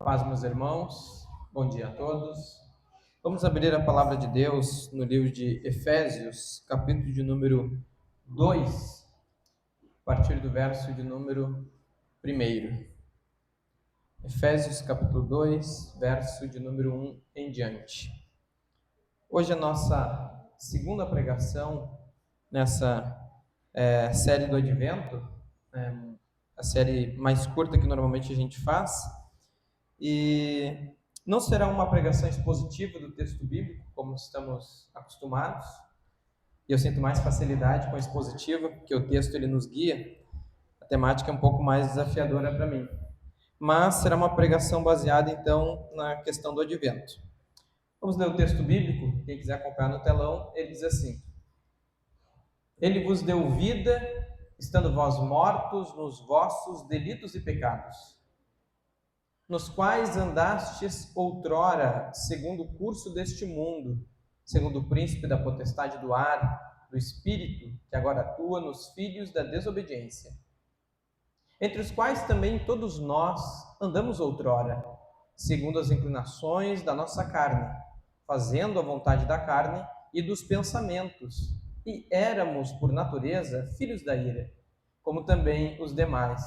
paz, meus irmãos. Bom dia a todos. Vamos abrir a palavra de Deus no livro de Efésios, capítulo de número 2, a partir do verso de número 1. Efésios, capítulo 2, verso de número 1 em diante. Hoje é a nossa segunda pregação nessa série do Advento, a série mais curta que normalmente a gente faz. E não será uma pregação expositiva do texto bíblico, como estamos acostumados. E eu sinto mais facilidade com a expositiva, porque o texto ele nos guia. A temática é um pouco mais desafiadora para mim. Mas será uma pregação baseada, então, na questão do advento. Vamos ler o texto bíblico. Quem quiser acompanhar no telão, ele diz assim: Ele vos deu vida, estando vós mortos nos vossos delitos e pecados, nos quais andastes outrora, segundo o curso deste mundo, segundo o príncipe da potestade do ar, do espírito, que agora atua nos filhos da desobediência, entre os quais também todos nós andamos outrora, segundo as inclinações da nossa carne, fazendo a vontade da carne e dos pensamentos, e éramos, por natureza, filhos da ira, como também os demais.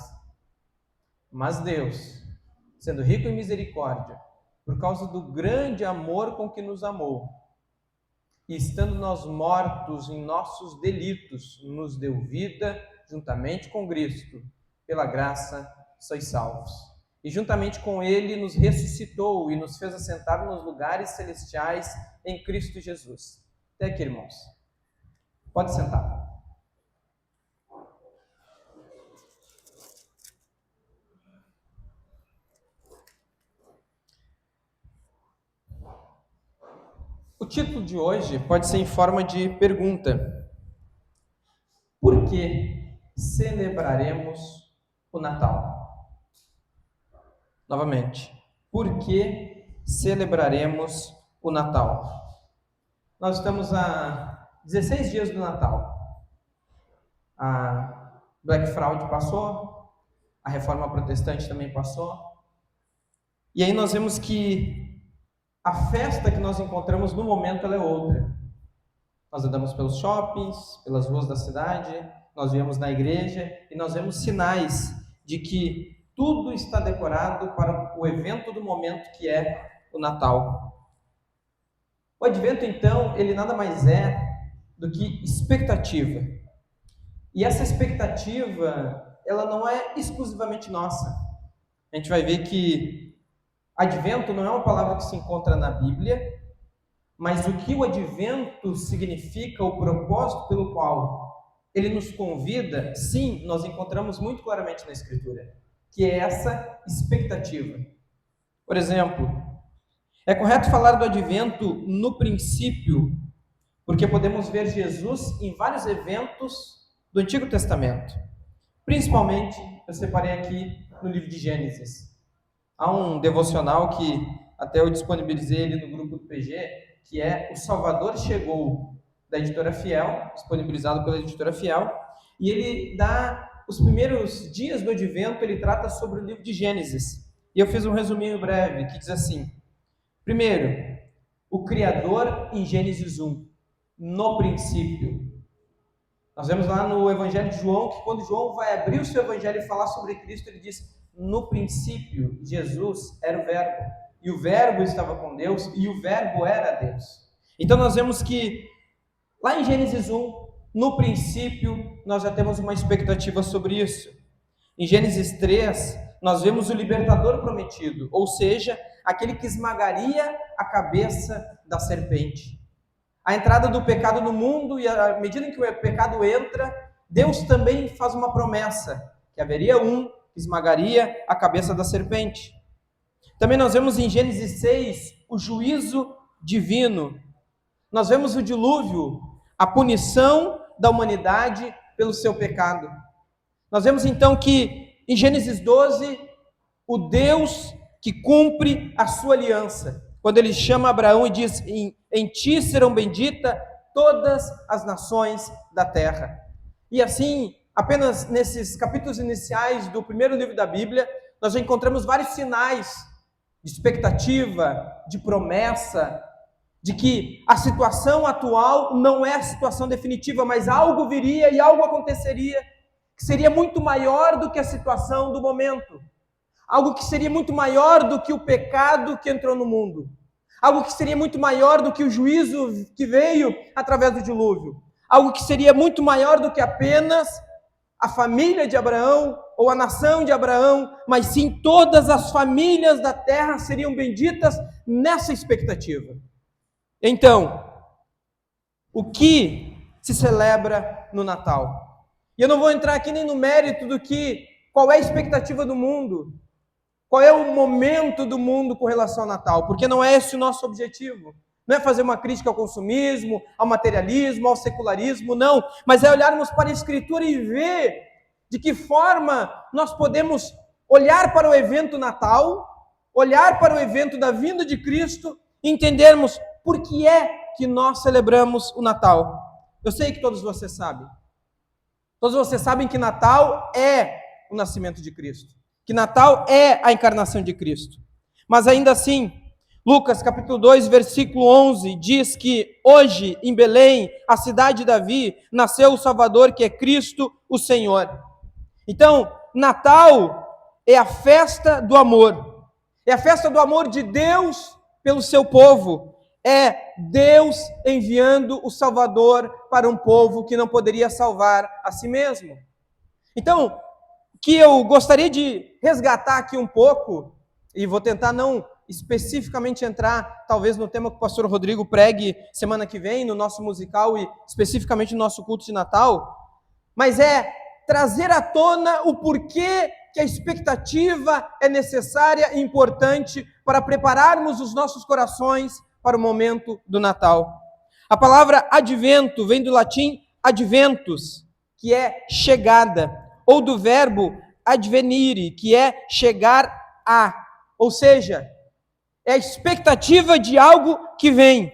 Mas Deus, sendo rico em misericórdia, por causa do grande amor com que nos amou, e estando nós mortos em nossos delitos, nos deu vida juntamente com Cristo. Pela graça sois salvos. E juntamente com Ele nos ressuscitou e nos fez assentar nos lugares celestiais em Cristo Jesus. Até aqui, irmãos. Pode sentar. O título de hoje pode ser em forma de pergunta: por que celebraremos o Natal? Novamente, por que celebraremos o Natal? Nós estamos a 16 dias do Natal. A Black Friday passou, a Reforma Protestante também passou, e aí nós vemos que a festa que nós encontramos no momento ela é outra. Nós andamos pelos shoppings, pelas ruas da cidade, nós viemos na igreja e nós vemos sinais de que tudo está decorado para o evento do momento que é o Natal. O Advento, então, ele nada mais é do que expectativa. E essa expectativa, ela não é exclusivamente nossa. A gente vai ver que Advento não é uma palavra que se encontra na Bíblia, mas o que o Advento significa, o propósito pelo qual ele nos convida, sim, nós encontramos muito claramente na Escritura, que é essa expectativa. Por exemplo, é correto falar do Advento no princípio, porque podemos ver Jesus em vários eventos do Antigo Testamento. Principalmente, eu separei aqui no livro de Gênesis. Há um devocional que até eu disponibilizei ele no grupo do PG, que é O Salvador Chegou, da editora Fiel, disponibilizado pela editora Fiel, e ele dá os primeiros dias do Advento, ele trata sobre o livro de Gênesis. E eu fiz um resuminho breve, que diz assim: primeiro, o Criador em Gênesis 1, no princípio. Nós vemos lá no Evangelho de João, que quando João vai abrir o seu Evangelho e falar sobre Cristo, ele diz: no princípio, Jesus era o Verbo, e o Verbo estava com Deus, e o Verbo era Deus. Então nós vemos que, lá em Gênesis 1, no princípio, nós já temos uma expectativa sobre isso. Em Gênesis 3, nós vemos o libertador prometido, ou seja, aquele que esmagaria a cabeça da serpente. A entrada do pecado no mundo, e à medida em que o pecado entra, Deus também faz uma promessa, que haveria um que esmagaria a cabeça da serpente. Também nós vemos em Gênesis 6 o juízo divino. Nós vemos o dilúvio, a punição da humanidade pelo seu pecado. Nós vemos então que em Gênesis 12, o Deus que cumpre a sua aliança, quando ele chama Abraão e diz: em ti serão benditas todas as nações da terra. E assim, apenas nesses capítulos iniciais do primeiro livro da Bíblia, nós já encontramos vários sinais de expectativa, de promessa, de que a situação atual não é a situação definitiva, mas algo viria e algo aconteceria que seria muito maior do que a situação do momento. Algo que seria muito maior do que o pecado que entrou no mundo. Algo que seria muito maior do que o juízo que veio através do dilúvio. Algo que seria muito maior do que apenas a família de Abraão ou a nação de Abraão, mas sim todas as famílias da terra seriam benditas nessa expectativa. Então, o que se celebra no Natal? E eu não vou entrar aqui nem no mérito qual é a expectativa do mundo, qual é o momento do mundo com relação ao Natal, porque não é esse o nosso objetivo. Não é fazer uma crítica ao consumismo, ao materialismo, ao secularismo, não. Mas é olharmos para a Escritura e ver de que forma nós podemos olhar para o evento Natal, olhar para o evento da vinda de Cristo e entendermos por que é que nós celebramos o Natal. Eu sei que todos vocês sabem. Todos vocês sabem que Natal é o nascimento de Cristo. Que Natal é a encarnação de Cristo. Mas ainda assim, Lucas capítulo 2, versículo 11, diz que hoje em Belém, a cidade de Davi, nasceu o Salvador, que é Cristo o Senhor. Então, Natal é a festa do amor. É a festa do amor de Deus pelo seu povo. É Deus enviando o Salvador para um povo que não poderia salvar a si mesmo. Então, que eu gostaria de resgatar aqui um pouco, e vou tentar não especificamente entrar, talvez, no tema que o pastor Rodrigo pregue semana que vem, no nosso musical e especificamente no nosso culto de Natal, mas é trazer à tona o porquê que a expectativa é necessária e importante para prepararmos os nossos corações para o momento do Natal. A palavra advento vem do latim adventus, que é chegada, ou do verbo advenire, que é chegar a, ou seja, é a expectativa de algo que vem.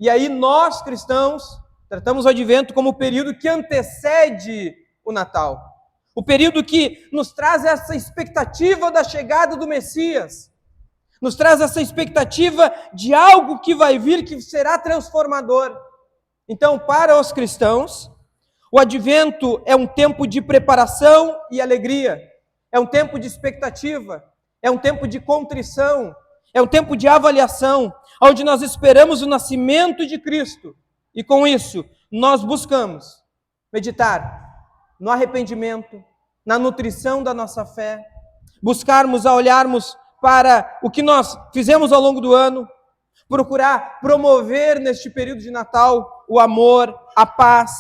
E aí nós, cristãos, tratamos o advento como o período que antecede o Natal. O período que nos traz essa expectativa da chegada do Messias. Nos traz essa expectativa de algo que vai vir, que será transformador. Então, para os cristãos, o advento é um tempo de preparação e alegria. É um tempo de expectativa. É um tempo de contrição. É um tempo de avaliação, onde nós esperamos o nascimento de Cristo. E com isso, nós buscamos meditar no arrependimento, na nutrição da nossa fé, buscarmos a olharmos para o que nós fizemos ao longo do ano, procurar promover neste período de Natal o amor, a paz.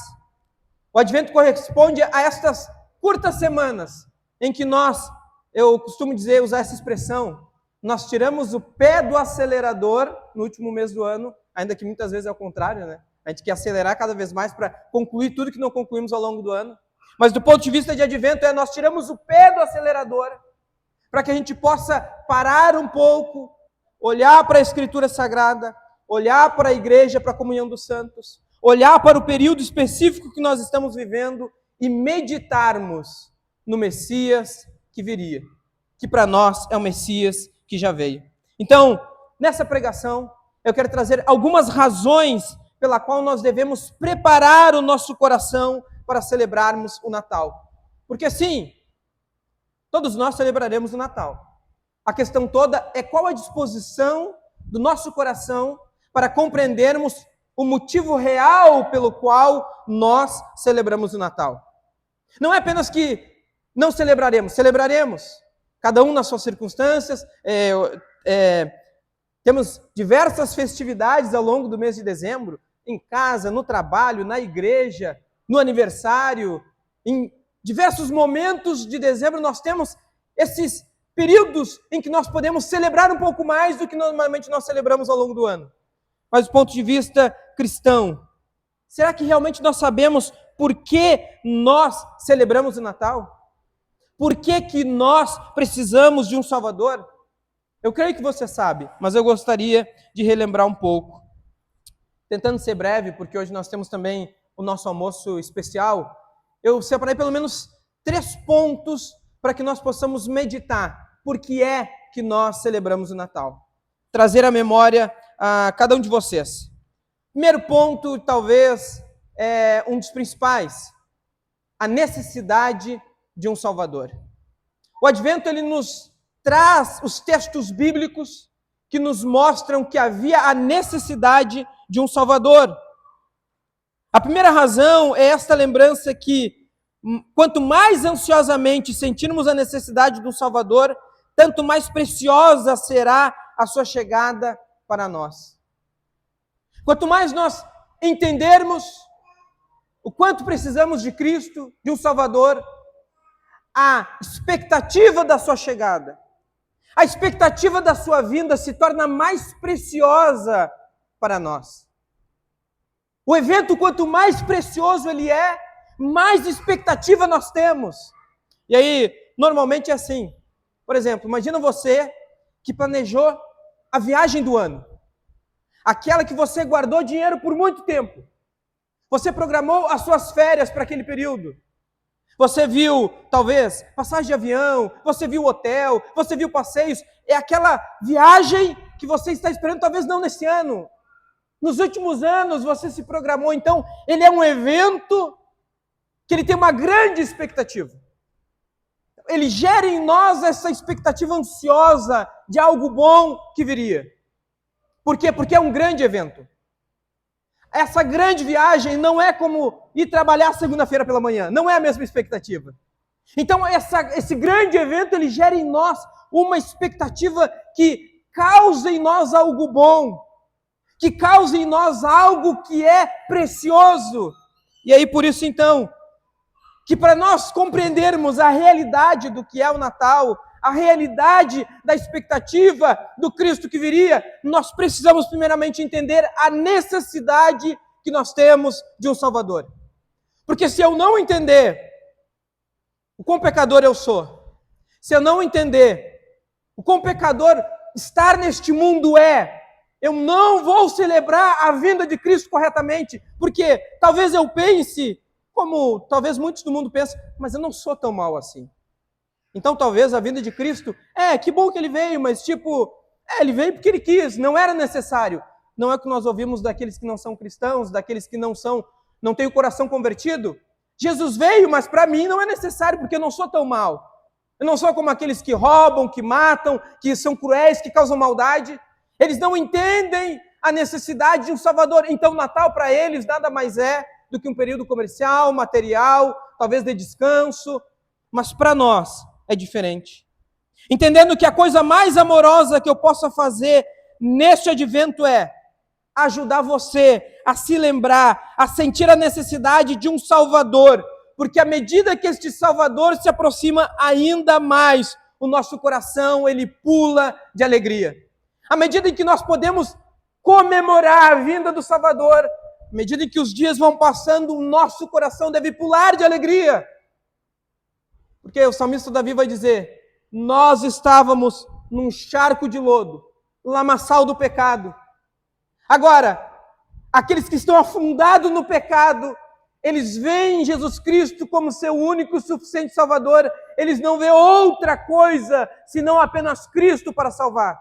O Advento corresponde a estas curtas semanas em que eu costumo usar essa expressão, nós tiramos o pé do acelerador no último mês do ano, ainda que muitas vezes é o contrário, né? A gente quer acelerar cada vez mais para concluir tudo que não concluímos ao longo do ano. Mas do ponto de vista de Advento, nós tiramos o pé do acelerador para que a gente possa parar um pouco, olhar para a Escritura Sagrada, olhar para a igreja, para a comunhão dos santos, olhar para o período específico que nós estamos vivendo e meditarmos no Messias que viria, que para nós é o Messias que já veio. Então, nessa pregação, eu quero trazer algumas razões pela qual nós devemos preparar o nosso coração para celebrarmos o Natal. Porque sim, todos nós celebraremos o Natal. A questão toda é qual a disposição do nosso coração para compreendermos o motivo real pelo qual nós celebramos o Natal. Não é apenas que não celebraremos, cada um nas suas circunstâncias. Temos diversas festividades ao longo do mês de dezembro, em casa, no trabalho, na igreja, no aniversário. Em diversos momentos de dezembro nós temos esses períodos em que nós podemos celebrar um pouco mais do que normalmente nós celebramos ao longo do ano. Mas do ponto de vista cristão, será que realmente nós sabemos por que nós celebramos o Natal? Por que nós precisamos de um Salvador? Eu creio que você sabe, mas eu gostaria de relembrar um pouco. Tentando ser breve, porque hoje nós temos também o nosso almoço especial, eu separei pelo menos 3 pontos para que nós possamos meditar. por que é que nós celebramos o Natal. Trazer à memória a cada um de vocês. Primeiro ponto, talvez, é um dos principais, a necessidade de um Salvador. O Advento, ele nos traz os textos bíblicos que nos mostram que havia a necessidade de um Salvador. A primeira razão é esta lembrança que, quanto mais ansiosamente sentirmos a necessidade de um Salvador, tanto mais preciosa será a sua chegada para nós. Quanto mais nós entendermos o quanto precisamos de Cristo, de um Salvador, a expectativa da sua chegada, a expectativa da sua vinda se torna mais preciosa para nós. O evento, quanto mais precioso ele é, mais expectativa nós temos. E aí, normalmente é assim. Por exemplo, imagina você que planejou a viagem do ano. Aquela que você guardou dinheiro por muito tempo. Você programou as suas férias para aquele período. Você viu, talvez, passagem de avião, você viu hotel, você viu passeios. É aquela viagem que você está esperando, talvez não nesse ano. Nos últimos anos você se programou. Então, ele é um evento que ele tem uma grande expectativa. Ele gera em nós essa expectativa ansiosa de algo bom que viria. Por quê? Porque é um grande evento. Essa grande viagem não é como ir trabalhar segunda-feira pela manhã. Não é a mesma expectativa. Então, esse grande evento, ele gera em nós uma expectativa que causa em nós algo bom. Que causa em nós algo que é precioso. E aí, por isso, então, que para nós compreendermos a realidade do que é o Natal, a realidade da expectativa do Cristo que viria, nós precisamos primeiramente entender a necessidade que nós temos de um Salvador. Porque se eu não entender o quão pecador eu sou, se eu não entender o quão pecador estar neste mundo eu não vou celebrar a vinda de Cristo corretamente, porque talvez eu pense, como talvez muitos do mundo pensam, mas eu não sou tão mal assim. Então talvez a vinda de Cristo, que bom que ele veio, mas ele veio porque ele quis, não era necessário. Não é o que nós ouvimos daqueles que não são cristãos, daqueles que não têm o coração convertido. Jesus veio, mas para mim não é necessário, porque eu não sou tão mal. Eu não sou como aqueles que roubam, que matam, que são cruéis, que causam maldade. Eles não entendem a necessidade de um Salvador. Então, o Natal para eles nada mais é do que um período comercial, material, talvez de descanso. Mas para nós é diferente. Entendendo que a coisa mais amorosa que eu possa fazer neste advento é ajudar você a se lembrar, a sentir a necessidade de um Salvador. Porque à medida que este Salvador se aproxima ainda mais, o nosso coração, ele pula de alegria. À medida em que nós podemos comemorar a vinda do Salvador, à medida em que os dias vão passando, o nosso coração deve pular de alegria. Porque o salmista Davi vai dizer, nós estávamos num charco de lodo, lamaçal do pecado. Agora, aqueles que estão afundados no pecado, eles veem Jesus Cristo como seu único e suficiente Salvador, eles não veem outra coisa, senão apenas Cristo para salvar.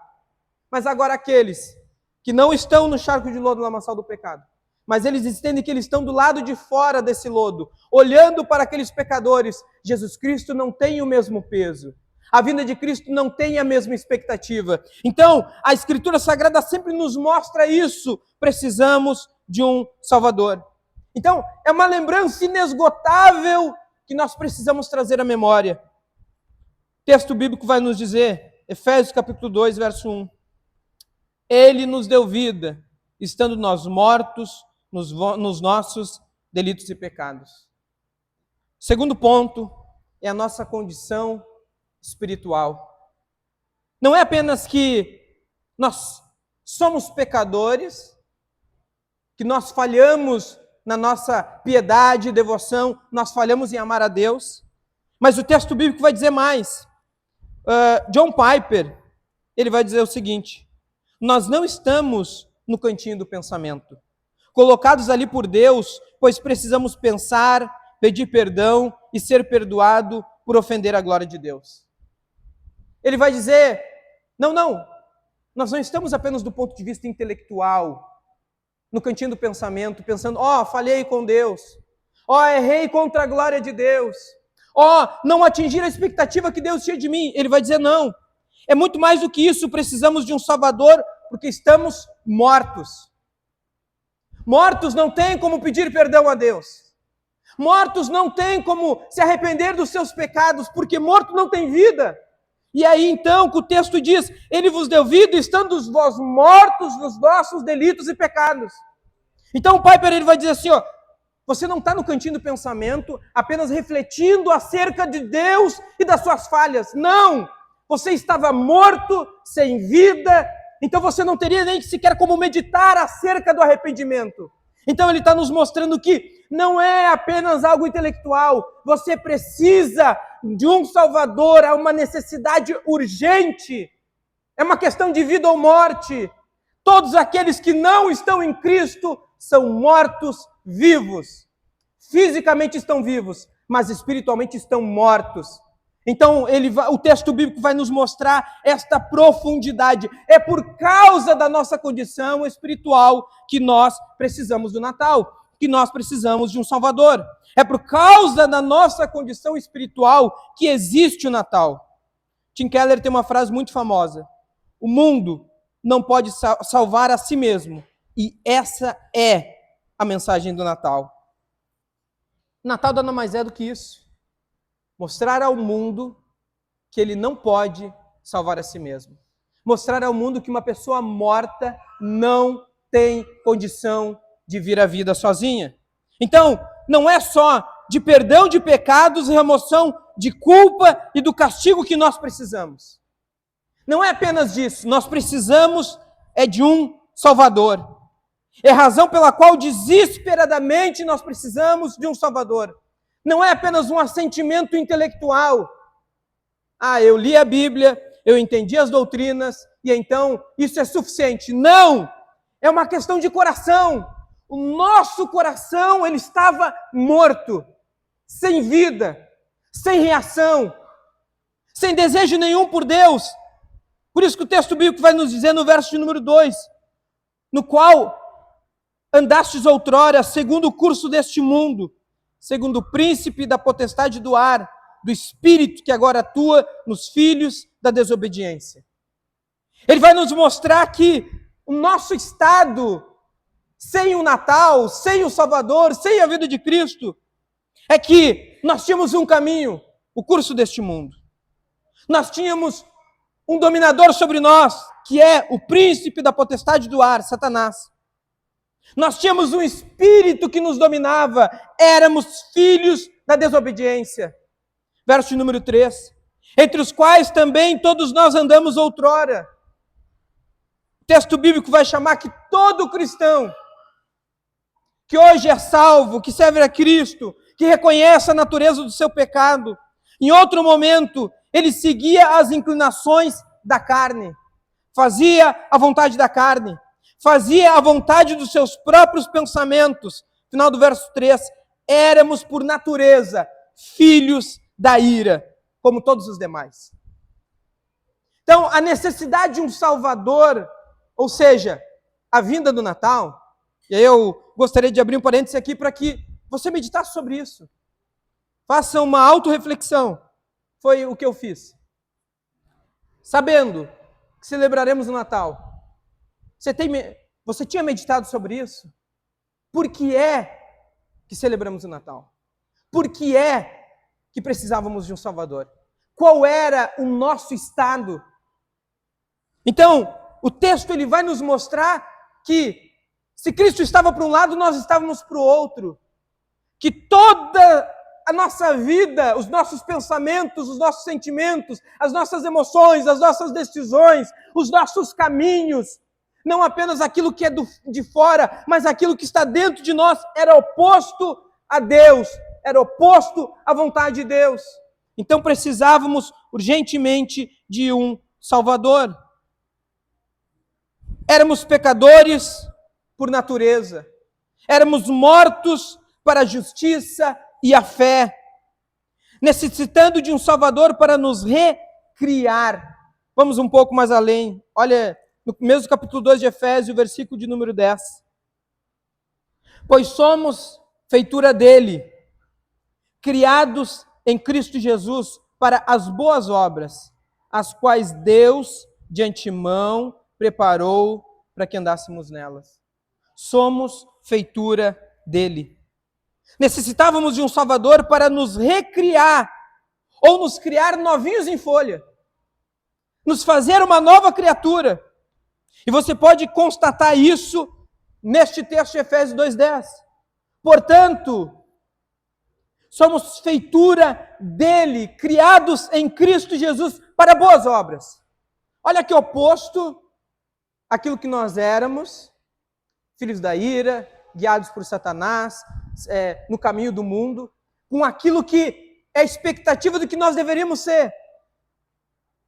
Mas agora aqueles que não estão no charco de lodo, lamaçal do pecado, mas eles entendem que eles estão do lado de fora desse lodo, olhando para aqueles pecadores, Jesus Cristo não tem o mesmo peso. A vinda de Cristo não tem a mesma expectativa. Então, a Escritura Sagrada sempre nos mostra isso. Precisamos de um Salvador. Então, é uma lembrança inesgotável que nós precisamos trazer à memória. O texto bíblico vai nos dizer, Efésios capítulo 2, verso 1. Ele nos deu vida, estando nós mortos nos nossos delitos e pecados. Segundo ponto é a nossa condição espiritual. Não é apenas que nós somos pecadores, que nós falhamos na nossa piedade e devoção, nós falhamos em amar a Deus, mas o texto bíblico vai dizer mais. John Piper, ele vai dizer o seguinte, nós não estamos no cantinho do pensamento, colocados ali por Deus, pois precisamos pensar, pedir perdão e ser perdoado por ofender a glória de Deus. Ele vai dizer, não, nós não estamos apenas do ponto de vista intelectual, no cantinho do pensamento, pensando, falhei com Deus, errei contra a glória de Deus, não atingir a expectativa que Deus tinha de mim. Ele vai dizer, não, é muito mais do que isso, precisamos de um Salvador, porque estamos mortos. Mortos não têm como pedir perdão a Deus. Mortos não têm como se arrepender dos seus pecados, porque morto não tem vida. E aí então que o texto diz, ele vos deu vida, estando vós mortos nos nossos delitos e pecados. Então o Piper ele vai dizer assim, você não está no cantinho do pensamento, apenas refletindo acerca de Deus e das suas falhas. Não! Você estava morto, sem vida, então você não teria nem sequer como meditar acerca do arrependimento. Então ele está nos mostrando que não é apenas algo intelectual, você precisa de um Salvador, é uma necessidade urgente, é uma questão de vida ou morte. Todos aqueles que não estão em Cristo são mortos vivos. Fisicamente estão vivos, mas espiritualmente estão mortos. Então o texto bíblico vai nos mostrar esta profundidade. É por causa da nossa condição espiritual que nós precisamos do Natal, que nós precisamos de um Salvador. É por causa da nossa condição espiritual que existe o Natal. Tim Keller tem uma frase muito famosa. O mundo não pode salvar a si mesmo. E essa é a mensagem do Natal. O Natal nada mais é do que isso. Mostrar ao mundo que ele não pode salvar a si mesmo. Mostrar ao mundo que uma pessoa morta não tem condição de vir à vida sozinha. Então, não é só de perdão de pecados e remoção de culpa e do castigo que nós precisamos. Não é apenas disso, nós precisamos de um Salvador. É a razão pela qual desesperadamente nós precisamos de um Salvador. Não é apenas um assentimento intelectual. Eu li a Bíblia, eu entendi as doutrinas, e então isso é suficiente. Não! É uma questão de coração. O nosso coração, ele estava morto, sem vida, sem reação, sem desejo nenhum por Deus. Por isso que o texto bíblico vai nos dizer no verso de número 2, no qual andastes outrora, segundo o curso deste mundo, segundo o príncipe da potestade do ar, do espírito que agora atua nos filhos da desobediência. Ele vai nos mostrar que o nosso estado, sem o Natal, sem o Salvador, sem a vida de Cristo, é que nós tínhamos um caminho, o curso deste mundo. Nós tínhamos um dominador sobre nós, que é o príncipe da potestade do ar, Satanás. Nós tínhamos um espírito que nos dominava, éramos filhos da desobediência. Verso número 3. Entre os quais também todos nós andamos outrora. O texto bíblico vai chamar que todo cristão, que hoje é salvo, que serve a Cristo, que reconhece a natureza do seu pecado, em outro momento, ele seguia as inclinações da carne, fazia a vontade da carne, fazia a vontade dos seus próprios pensamentos. Final do verso 3, éramos por natureza filhos da ira, como todos os demais. Então, a necessidade de um Salvador, ou seja, a vinda do Natal, e aí eu gostaria de abrir um parênteses aqui para que você meditasse sobre isso. Faça uma autorreflexão. Foi o que eu fiz. Sabendo que celebraremos o Natal, você tinha meditado sobre isso? Por que é que celebramos o Natal? Por que é que precisávamos de um Salvador? Qual era o nosso estado? Então, o texto ele vai nos mostrar que se Cristo estava para um lado, nós estávamos para o outro. Que toda a nossa vida, os nossos pensamentos, os nossos sentimentos, as nossas emoções, as nossas decisões, os nossos caminhos, não apenas aquilo que é de fora, mas aquilo que está dentro de nós, era oposto a Deus, era oposto à vontade de Deus. Então precisávamos urgentemente de um Salvador. Éramos pecadores por natureza, éramos mortos para a justiça e a fé, necessitando de um Salvador para nos criar. Vamos um pouco mais além. Olha, no mesmo capítulo 2 de Efésios, versículo de número 10. Pois somos feitura dele, criados em Cristo Jesus para as boas obras, as quais Deus de antemão preparou para que andássemos nelas. Somos feitura dele. Necessitávamos de um Salvador para nos recriar, ou nos criar novinhos em folha, nos fazer uma nova criatura. E você pode constatar isso neste texto de Efésios 2:10. Portanto, somos feitura dele, criados em Cristo Jesus para boas obras. Olha que oposto àquilo que nós éramos, filhos da ira, guiados por Satanás, no caminho do mundo, com aquilo que é a expectativa do que nós deveríamos ser.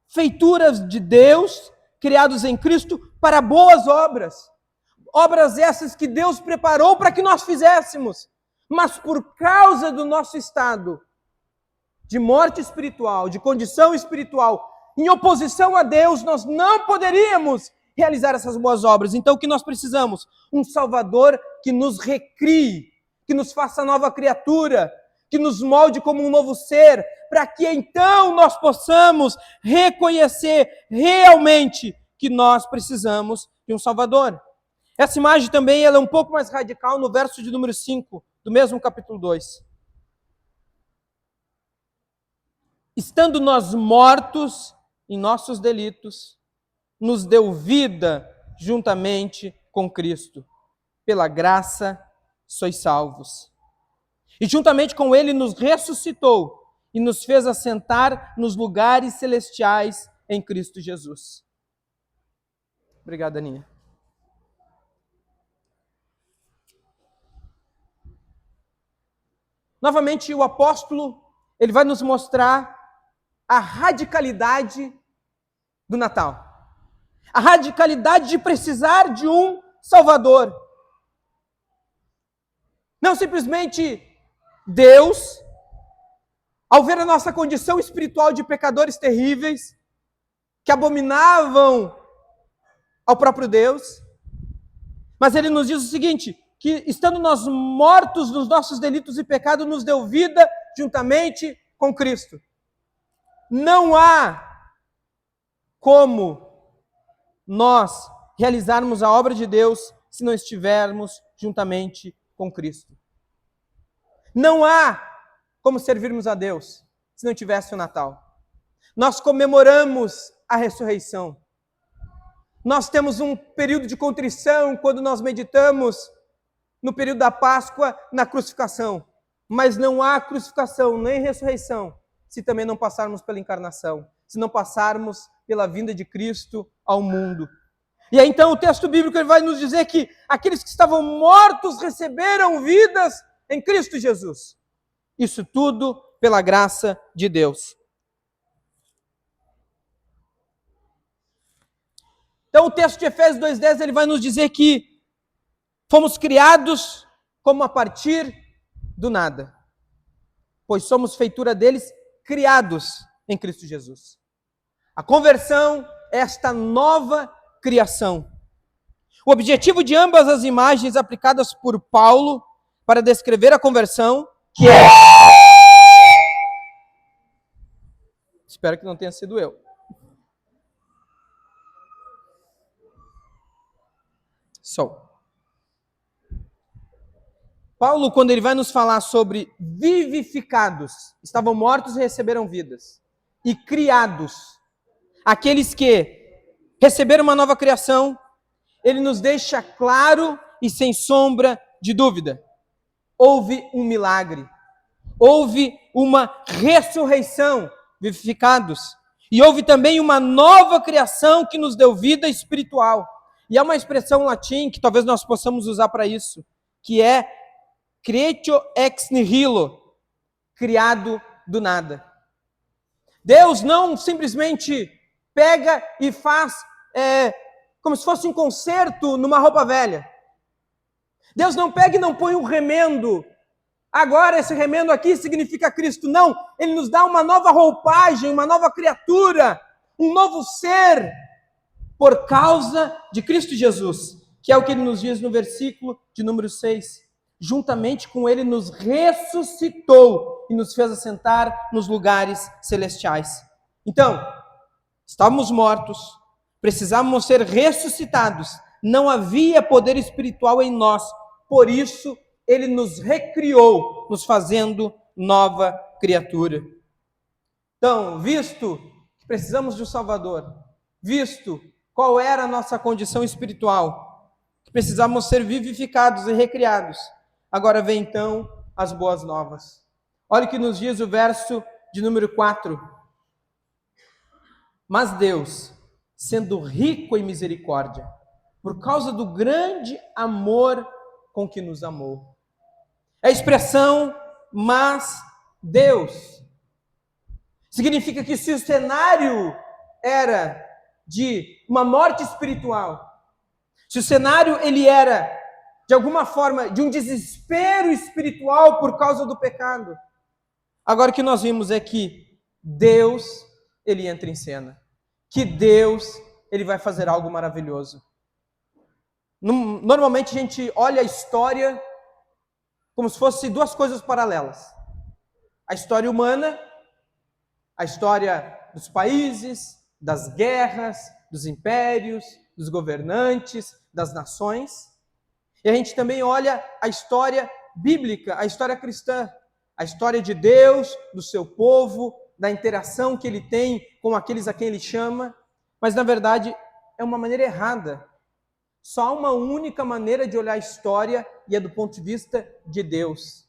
Feituras de Deus, criados em Cristo para boas obras. Obras essas que Deus preparou para que nós fizéssemos. Mas por causa do nosso estado de morte espiritual, de condição espiritual, em oposição a Deus, nós não poderíamos realizar essas boas obras. Então o que nós precisamos? Um Salvador que nos recrie, que nos faça nova criatura, que nos molde como um novo ser, para que então nós possamos reconhecer realmente que nós precisamos de um Salvador. Essa imagem também ela é um pouco mais radical no verso de número 5, do mesmo capítulo 2. Estando nós mortos em nossos delitos, nos deu vida juntamente com Cristo. Pela graça sois salvos. E juntamente com Ele nos ressuscitou e nos fez assentar nos lugares celestiais em Cristo Jesus. Obrigado, Aninha. Novamente, o apóstolo, ele vai nos mostrar a radicalidade do Natal. A radicalidade de precisar de um Salvador. Não simplesmente Deus, ao ver a nossa condição espiritual de pecadores terríveis, que abominavam ao próprio Deus, mas ele nos diz o seguinte, que estando nós mortos nos nossos delitos e pecados, nos deu vida juntamente com Cristo. Não há como nós realizarmos a obra de Deus se não estivermos juntamente com Cristo. Não há como servirmos a Deus se não tivesse o Natal. Nós comemoramos a ressurreição. Nós temos um período de contrição quando nós meditamos no período da Páscoa, na crucificação. Mas não há crucificação nem ressurreição se também não passarmos pela encarnação, se não passarmos pela vinda de Cristo ao mundo. E aí então o texto bíblico ele vai nos dizer que aqueles que estavam mortos receberam vidas em Cristo Jesus. Isso tudo pela graça de Deus. Então o texto de Efésios 2:10 ele vai nos dizer que fomos criados como a partir do nada, pois somos feitura deles, criados em Cristo Jesus. A conversão é esta nova criação. O objetivo de ambas as imagens aplicadas por Paulo para descrever a conversão, que é... Espero que não tenha sido eu. Paulo, quando ele vai nos falar sobre vivificados, estavam mortos e receberam vidas, e criados, aqueles que receberam uma nova criação, ele nos deixa claro e sem sombra de dúvida. Houve um milagre, houve uma ressurreição, vivificados, e houve também uma nova criação que nos deu vida espiritual. E há uma expressão em latim que talvez nós possamos usar para isso, que é creatio ex nihilo, criado do nada. Deus não simplesmente pega e faz como se fosse um conserto numa roupa velha. Deus não pega e não põe um remendo Agora esse remendo aqui significa Cristo. Não, ele nos dá uma nova roupagem, uma nova criatura, um novo ser, por causa de Cristo Jesus, que é o que ele nos diz no versículo de número 6. Juntamente com ele nos ressuscitou e nos fez assentar nos lugares celestiais. Então, estávamos mortos, precisávamos ser ressuscitados, não havia poder espiritual em nós, por isso ele nos recriou, nos fazendo nova criatura. Então, visto que precisamos de um Salvador, visto qual era a nossa condição espiritual, que precisávamos ser vivificados e recriados, agora vem então as boas novas. Olha o que nos diz o verso de número 4. Mas Deus, sendo rico em misericórdia, por causa do grande amor com que nos amou. A expressão, mas Deus, significa que se o cenário era de uma morte espiritual, se o cenário ele era, de alguma forma, de um desespero espiritual por causa do pecado, agora o que nós vimos é que Deus, ele entra em cena, que Deus, ele vai fazer algo maravilhoso. Normalmente a gente olha a história como se fosse duas coisas paralelas. A história humana, a história dos países, das guerras, dos impérios, dos governantes, das nações. E a gente também olha a história bíblica, a história cristã, a história de Deus, do seu povo, da interação que ele tem com aqueles a quem ele chama. Mas, na verdade, é uma maneira errada. Só há uma única maneira de olhar a história e é do ponto de vista de Deus.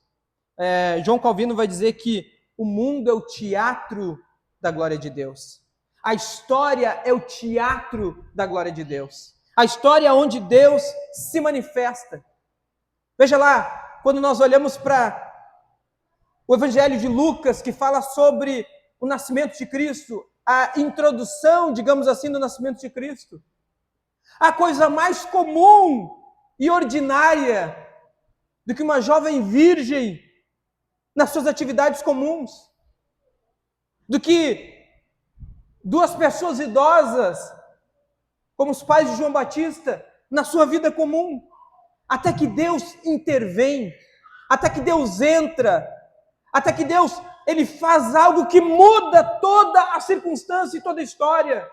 João Calvino vai dizer que o mundo é o teatro da glória de Deus. A história é o teatro da glória de Deus. A história é onde Deus se manifesta. Veja lá, quando nós olhamos para o Evangelho de Lucas, que fala sobre o nascimento de Cristo, a introdução, digamos assim, do nascimento de Cristo. A coisa mais comum e ordinária do que uma jovem virgem nas suas atividades comuns, do que duas pessoas idosas, como os pais de João Batista, na sua vida comum, até que Deus intervém, até que Deus entra, até que Deus ele faz algo que muda toda a circunstância e toda a história.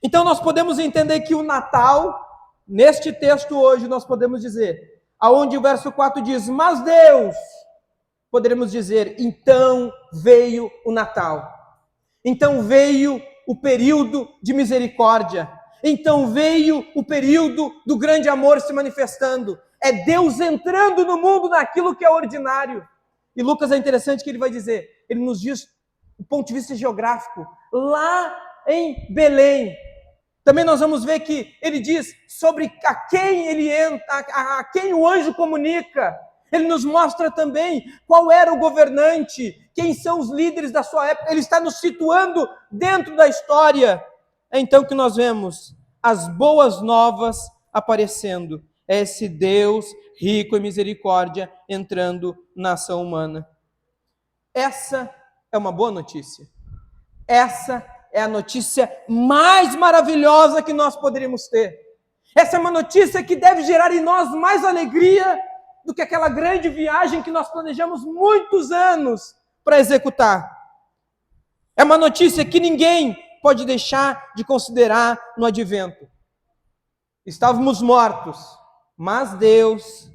Então nós podemos entender que o Natal, neste texto hoje, nós podemos dizer, aonde o verso 4 diz, mas Deus, poderemos dizer, então veio o Natal. Então veio o período de misericórdia. Então veio o período do grande amor se manifestando. É Deus entrando no mundo naquilo que é ordinário. E Lucas é interessante que ele vai dizer, ele nos diz do ponto de vista geográfico, lá em Belém. Também nós vamos ver que ele diz sobre a quem ele entra, a quem o anjo comunica. Ele nos mostra também qual era o governante, quem são os líderes da sua época. Ele está nos situando dentro da história. É então que nós vemos as boas novas aparecendo. É esse Deus rico em misericórdia entrando na ação humana. Essa é uma boa notícia. Essa é a notícia mais maravilhosa que nós poderíamos ter. Essa é uma notícia que deve gerar em nós mais alegria do que aquela grande viagem que nós planejamos muitos anos para executar. É uma notícia que ninguém pode deixar de considerar no advento. Estávamos mortos, mas Deus.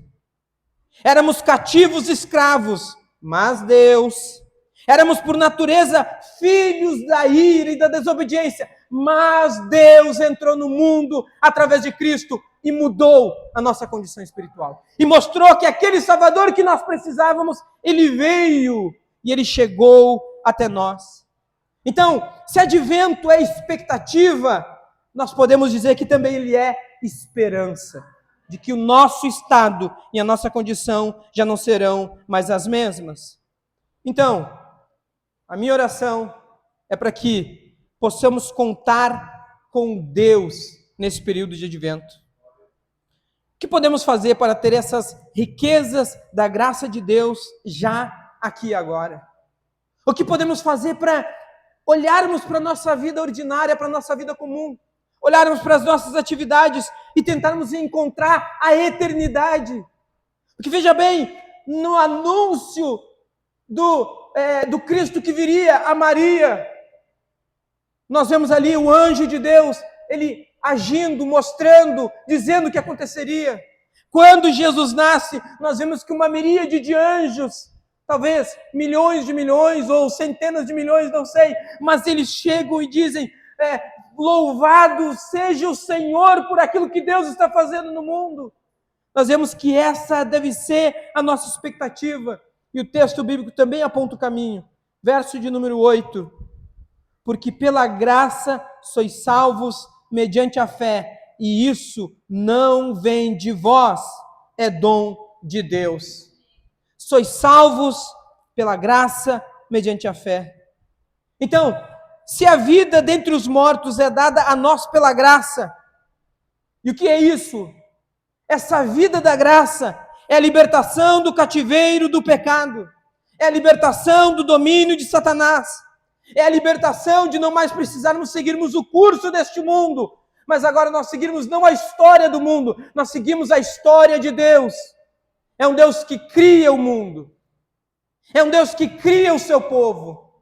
Éramos cativos escravos, mas Deus. Éramos por natureza filhos da ira e da desobediência, mas Deus entrou no mundo através de Cristo e mudou a nossa condição espiritual. E mostrou que aquele Salvador que nós precisávamos, ele veio e ele chegou até nós. Então, se advento é expectativa, nós podemos dizer que também ele é esperança, de que o nosso estado e a nossa condição já não serão mais as mesmas. Então, a minha oração é para que possamos contar com Deus nesse período de advento. que podemos fazer para ter essas riquezas da graça de Deus já aqui e agora? O que podemos fazer para olharmos para a nossa vida ordinária, para a nossa vida comum, olharmos para as nossas atividades e tentarmos encontrar a eternidade? Porque veja bem, no anúncio do Cristo que viria a Maria, nós vemos ali o anjo de Deus, ele agindo, mostrando, dizendo o que aconteceria. Quando Jesus nasce, nós vemos que uma miríade de anjos, talvez milhões de milhões ou centenas de milhões, não sei, mas eles chegam e dizem, louvado seja o Senhor por aquilo que Deus está fazendo no mundo. Nós vemos que essa deve ser a nossa expectativa. E o texto bíblico também aponta o caminho. Verso de número 8. Porque pela graça sois salvos mediante a fé, e isso não vem de vós, é dom de Deus. Sois salvos pela graça mediante a fé. Então, se a vida dentre os mortos é dada a nós pela graça, e o que é isso? Essa vida da graça é a libertação do cativeiro do pecado, é a libertação do domínio de Satanás, é a libertação de não mais precisarmos seguirmos o curso deste mundo, mas agora nós seguirmos não a história do mundo, nós seguimos a história de Deus. É um Deus que cria o mundo, é um Deus que cria o seu povo,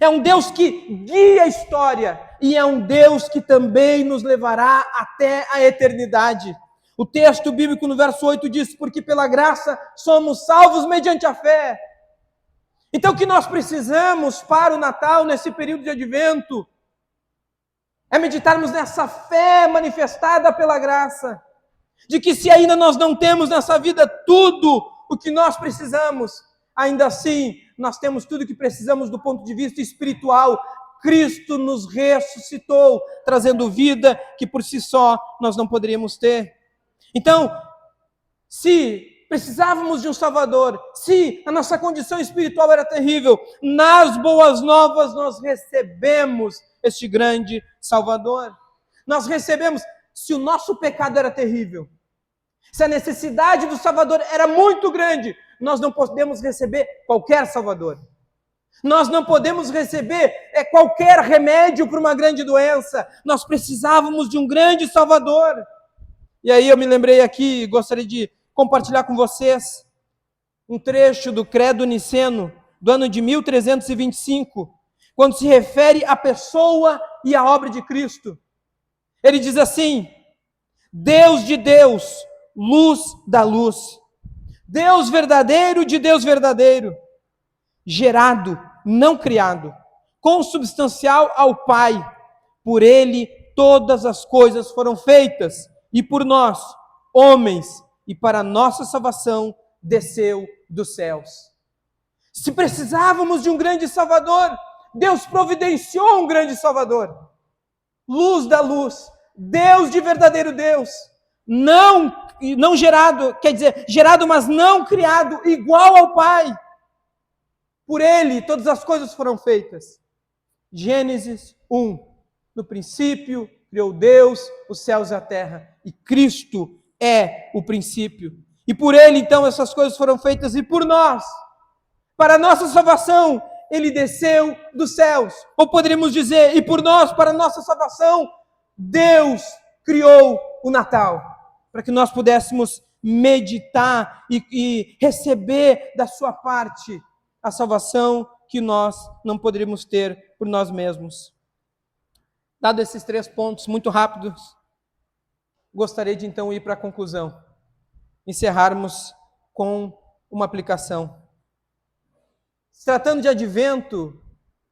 é um Deus que guia a história, e é um Deus que também nos levará até a eternidade. O texto bíblico no verso 8 diz, porque pela graça somos salvos mediante a fé. Então o que nós precisamos para o Natal, nesse período de advento, é meditarmos nessa fé manifestada pela graça, de que se ainda nós não temos nessa vida tudo o que nós precisamos, ainda assim nós temos tudo o que precisamos do ponto de vista espiritual. Cristo nos ressuscitou, trazendo vida que por si só nós não poderíamos ter. Então, se precisávamos de um Salvador, se a nossa condição espiritual era terrível, nas boas novas nós recebemos este grande Salvador. Nós recebemos, se o nosso pecado era terrível, se a necessidade do Salvador era muito grande, nós não podemos receber qualquer Salvador. Nós não podemos receber qualquer remédio para uma grande doença. Nós precisávamos de um grande Salvador. E aí eu me lembrei aqui, gostaria de compartilhar com vocês um trecho do Credo Niceno, do ano de 1325, quando se refere à pessoa e à obra de Cristo. Ele diz assim: Deus de Deus, luz da luz, Deus verdadeiro de Deus verdadeiro, gerado, não criado, consubstancial ao Pai, por Ele todas as coisas foram feitas, e por nós, homens, e para nossa salvação, desceu dos céus. Se precisávamos de um grande Salvador, Deus providenciou um grande Salvador. Luz da luz, Deus de verdadeiro Deus, não gerado, quer dizer, gerado, mas não criado, igual ao Pai. Por Ele todas as coisas foram feitas. Gênesis 1, no princípio criou Deus os céus e a terra, e Cristo é o princípio. E por Ele então essas coisas foram feitas, e por nós, para a nossa salvação, Ele desceu dos céus. Ou poderíamos dizer, e por nós, para a nossa salvação, Deus criou o Natal, para que nós pudéssemos meditar e receber da sua parte a salvação que nós não poderíamos ter por nós mesmos. Dado esses 3 pontos muito rápidos, gostaria de então ir para a conclusão, encerrarmos com uma aplicação. Se tratando de advento,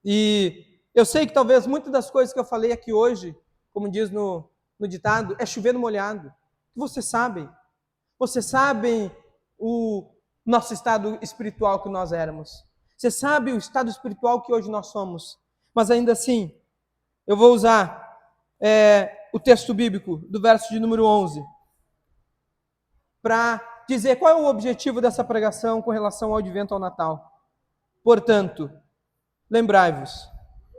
e eu sei que talvez muitas das coisas que eu falei aqui hoje, como diz no ditado, é chover no molhado. Vocês sabem o nosso estado espiritual que nós éramos. Você sabe o estado espiritual que hoje nós somos. Mas ainda assim, eu vou usar o texto bíblico do verso de número 11 para dizer qual é o objetivo dessa pregação com relação ao advento ao Natal. Portanto, lembrai-vos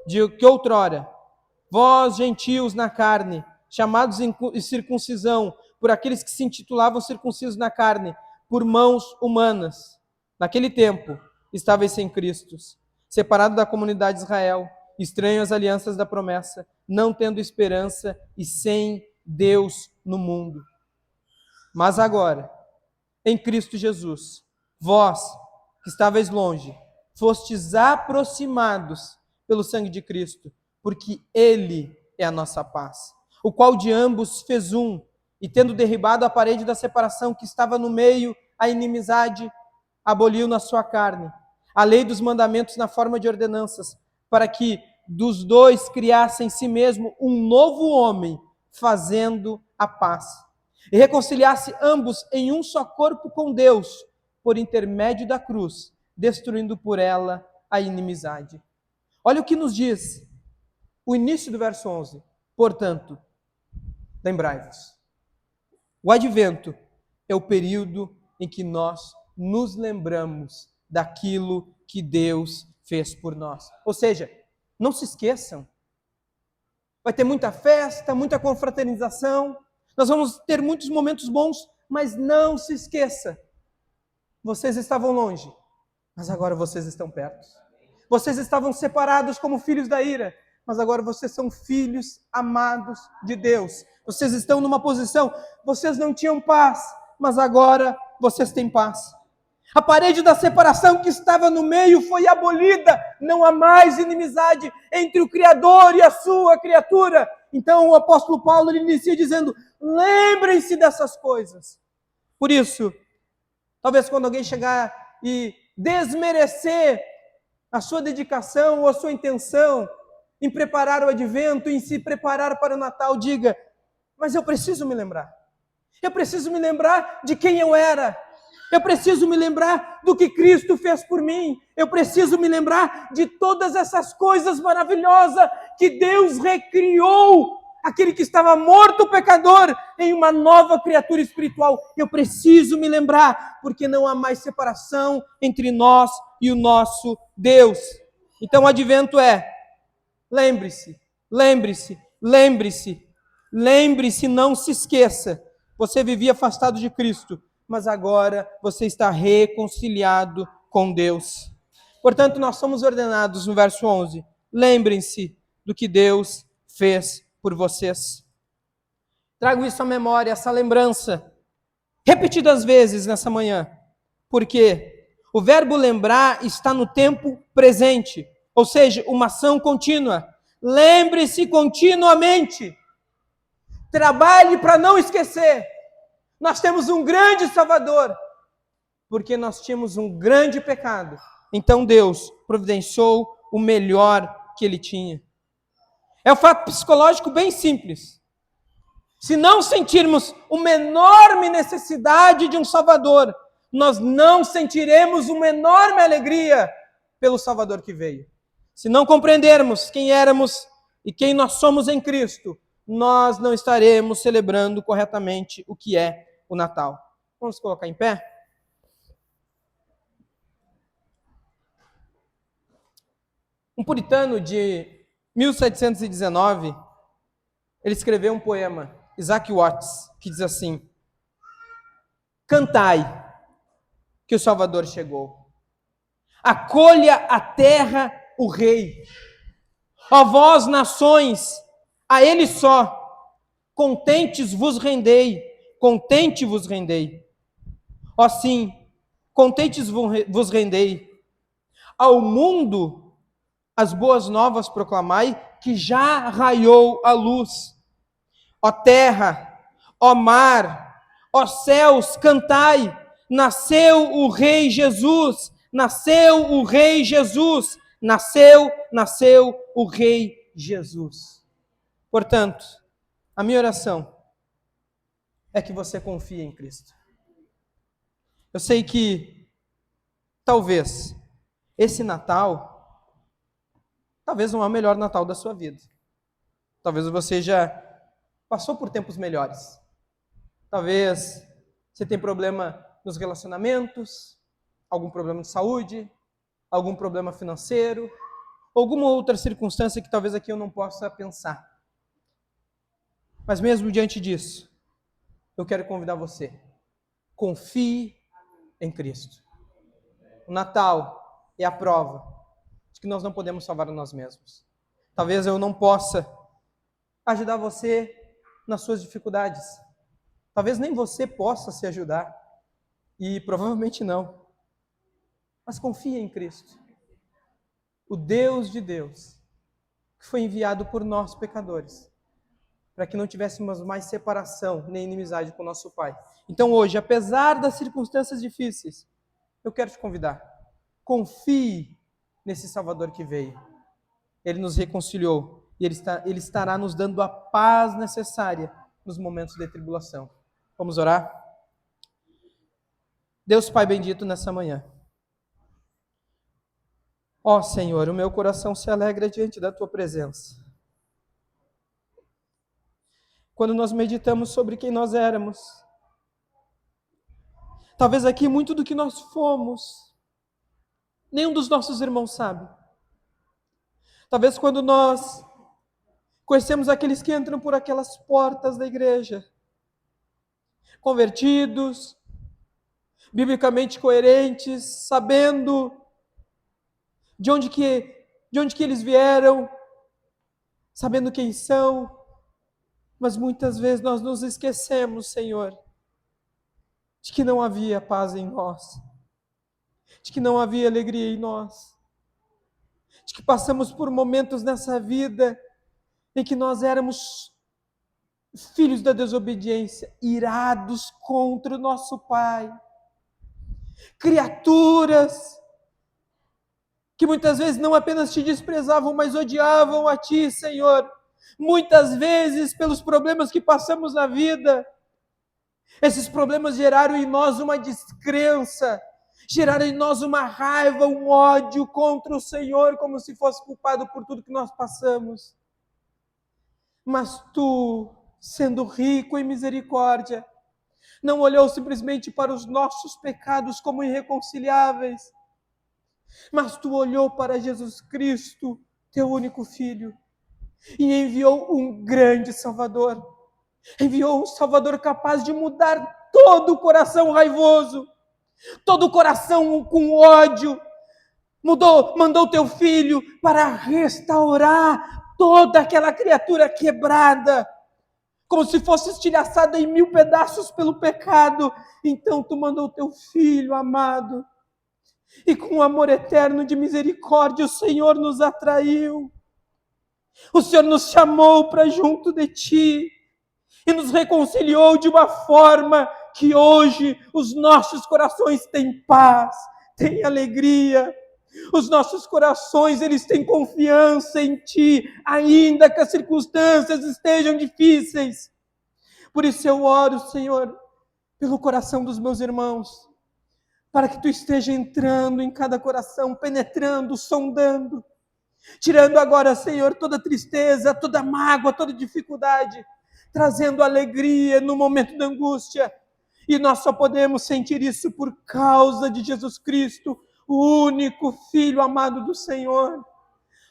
de que outrora, vós gentios na carne, chamados em circuncisão por aqueles que se intitulavam circuncisos na carne, por mãos humanas. Naquele tempo, estáveis sem Cristo, separado da comunidade de Israel, estranho às alianças da promessa, não tendo esperança e sem Deus no mundo. Mas agora, em Cristo Jesus, vós, que estáveis longe, fostes aproximados pelo sangue de Cristo, porque Ele é a nossa paz, o qual de ambos fez um, e tendo derribado a parede da separação que estava no meio, a inimizade, aboliu na sua carne a lei dos mandamentos na forma de ordenanças, para que dos dois criasse em si mesmo um novo homem, fazendo a paz, e reconciliasse ambos em um só corpo com Deus, por intermédio da cruz, destruindo por ela a inimizade. Olha o que nos diz o início do verso 11. Portanto, lembrai-vos. O advento é o período em que nós nos lembramos daquilo que Deus fez por nós. Ou seja, não se esqueçam. Vai ter muita festa, muita confraternização. Nós vamos ter muitos momentos bons, mas não se esqueça. Vocês estavam longe, mas agora vocês estão perto. Vocês estavam separados como filhos da ira, mas agora vocês são filhos amados de Deus. Vocês estão numa posição, vocês não tinham paz, mas agora vocês têm paz. A parede da separação que estava no meio foi abolida, não há mais inimizade entre o Criador e a sua criatura. Então o apóstolo Paulo ele inicia dizendo, lembrem-se dessas coisas. Por isso, talvez quando alguém chegar e desmerecer a sua dedicação ou a sua intenção em preparar o advento, em se preparar para o Natal, diga, mas eu preciso me lembrar. Eu preciso me lembrar de quem eu era. Eu preciso me lembrar do que Cristo fez por mim. Eu preciso me lembrar de todas essas coisas maravilhosas que Deus recriou. Aquele que estava morto, pecador, em uma nova criatura espiritual. Eu preciso me lembrar, porque não há mais separação entre nós e o nosso Deus. Então o advento é, lembre-se, lembre-se, lembre-se, lembre-se, não se esqueça. Você vivia afastado de Cristo, mas agora você está reconciliado com Deus. Portanto, nós somos ordenados no verso 11. Lembrem-se do que Deus fez por vocês. Trago isso à memória, essa lembrança, repetidas vezes nessa manhã, porque o verbo lembrar está no tempo presente, ou seja, uma ação contínua. Lembre-se continuamente. Trabalhe para não esquecer. Nós temos um grande Salvador, porque nós tínhamos um grande pecado. Então Deus providenciou o melhor que Ele tinha. É um fato psicológico bem simples. Se não sentirmos uma enorme necessidade de um Salvador, nós não sentiremos uma enorme alegria pelo Salvador que veio. Se não compreendermos quem éramos e quem nós somos em Cristo, nós não estaremos celebrando corretamente o que é o Natal. Vamos colocar em pé? Um puritano de 1719, ele escreveu um poema, Isaac Watts, que diz assim: cantai, que o Salvador chegou. Acolha a terra o Rei. Ó vós, nações, a Ele só, contentes vos rendei, contente vos rendei. Ó sim, contentes vos rendei. Ao mundo as boas novas proclamai, que já raiou a luz. Ó terra, ó mar, ó céus, cantai, nasceu o Rei Jesus, nasceu o Rei Jesus, nasceu o Rei Jesus. Portanto, a minha oração é que você confie em Cristo. Eu sei que, talvez, esse Natal, talvez não é o melhor Natal da sua vida. Talvez você já passou por tempos melhores. Talvez você tenha problema nos relacionamentos, algum problema de saúde, algum problema financeiro, alguma outra circunstância que talvez aqui eu não possa pensar. Mas mesmo diante disso, eu quero convidar você. Confie em Cristo. O Natal é a prova de que nós não podemos salvar a nós mesmos. Talvez eu não possa ajudar você nas suas dificuldades. Talvez nem você possa se ajudar. E provavelmente não. Mas confie em Cristo. O Deus de Deus, que foi enviado por nós pecadores, para que não tivéssemos mais separação nem inimizade com o nosso Pai. Então hoje, apesar das circunstâncias difíceis, eu quero te convidar. Confie nesse Salvador que veio. Ele nos reconciliou e Ele estará nos dando a paz necessária nos momentos de tribulação. Vamos orar? Deus Pai bendito, nessa manhã. Ó Senhor, o meu coração se alegra diante da Tua presença. Quando nós meditamos sobre quem nós éramos, talvez aqui muito do que nós fomos, nenhum dos nossos irmãos sabe. Talvez quando nós conhecemos aqueles que entram por aquelas portas da igreja, convertidos, biblicamente coerentes, sabendo de onde que eles vieram, sabendo quem são, mas muitas vezes nós nos esquecemos, Senhor, de que não havia paz em nós, de que não havia alegria em nós, de que passamos por momentos nessa vida em que nós éramos filhos da desobediência, irados contra o nosso Pai, criaturas que muitas vezes não apenas te desprezavam, mas odiavam a Ti, Senhor. Muitas vezes, pelos problemas que passamos na vida, esses problemas geraram em nós uma descrença, geraram em nós uma raiva, um ódio contra o Senhor, como se fosse culpado por tudo que nós passamos. Mas Tu, sendo rico em misericórdia, não olhou simplesmente para os nossos pecados como irreconciliáveis, mas Tu olhou para Jesus Cristo, Teu único Filho, e enviou um grande Salvador. Enviou um Salvador capaz de mudar todo o coração raivoso, todo o coração com ódio. Mandou Teu Filho para restaurar toda aquela criatura quebrada, como se fosse estilhaçada em 1000 pedaços pelo pecado. Então Tu mandou Teu Filho amado, e com amor eterno de misericórdia o Senhor nos atraiu. O Senhor nos chamou para junto de Ti e nos reconciliou de uma forma que hoje os nossos corações têm paz, têm alegria. Os nossos corações, eles têm confiança em Ti, ainda que as circunstâncias estejam difíceis. Por isso eu oro, Senhor, pelo coração dos meus irmãos, para que Tu esteja entrando em cada coração, penetrando, sondando, tirando agora, Senhor, toda tristeza, toda mágoa, toda dificuldade, trazendo alegria no momento da angústia. E nós só podemos sentir isso por causa de Jesus Cristo, o único Filho amado do Senhor.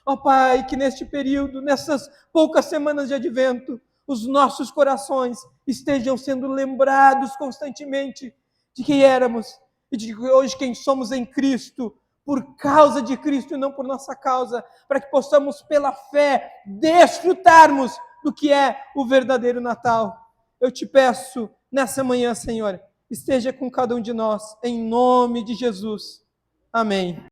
Ó Pai, que neste período, nessas poucas semanas de advento, os nossos corações estejam sendo lembrados constantemente de quem éramos e de hoje quem somos em Cristo, por causa de Cristo e não por nossa causa, para que possamos pela fé desfrutarmos do que é o verdadeiro Natal. Eu te peço nessa manhã, Senhor, esteja com cada um de nós, em nome de Jesus. Amém.